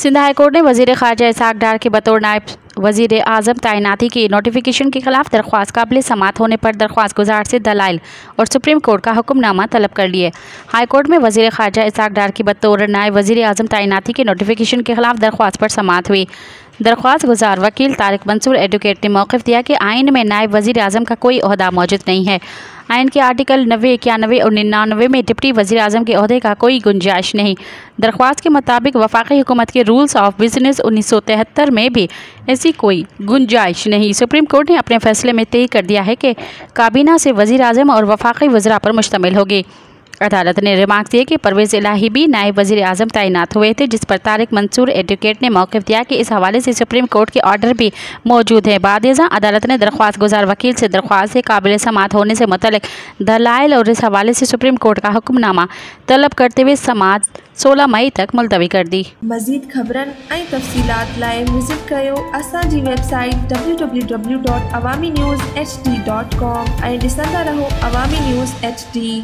Sindh high court ने वज़ीर ख़ारजा इसहाक़ डार के बतौर नायब वज़ीर आज़म तैनाती की नोटिफिकेशन के खिलाफ दरख्वास्त काबिल समाअत होने पर दरख्वास्त गुजार से दलाइल और सुप्रीम कोर्ट का हुक्मनामा तलब कर लिए। हाई कोर्ट में वज़ीर ख़ारजा इसहाक़ डार की बतौर नायब वज़ीर आज़म तैनाती के नोटिफिकेशन के खिलाफ दरख्वास्त पर समाअत हुई। दरख्वास्त गुजार वकील तारिक मंसूर एडवोकेट ने मौक़िफ़ दिया कि आइन में नायब वज़ीर आज़म का कोई ओहदा मौजूद नहीं है। आइन के आर्टिकल 90, 91 और 99 में डिप्टी वज़ीर आज़म के ओहदे का कोई गुंजाइश नहीं। दरख्वास्त के मुताबिक वफाकी हुकूमत के रूल्स ऑफ बिजनेस 1973 में भी ऐसी कोई गुंजाइश नहीं। सुप्रीम कोर्ट ने अपने फैसले में तय कर दिया है कि काबीना से वज़ीर आज़म और वफाकी वज़रा पर मुश्तमिल होगी। अदालत ने रिमार्क दिए कि परवेज़ इलाही भी नायब वज़ीर आज़म तैनात हुए थे, जिस पर तारिक मंसूर एडवोकेट ने मौक़िफ़ दिया कि इस हवाले से सुप्रीम कोर्ट के ऑर्डर भी मौजूद है। बादशाह अदालत ने दरख्वास्त गुजार वकील से दरख्वास्त से काबिल समाअत होने से मुतल्लिक़ दलाइल और इस हवाले से सुप्रीम कोर्ट का हुक्मनामा तलब करते हुए समाअत 16 मई तक मुलतवी कर दी। मज़ीद ख़बरन ऐं तफ़सीलात लाइ विज़िट कयो असांजी वेबसाइट www.awamiNewsHD.com ऐं ॾिसंदा रहो अवामी न्यूज़ HD।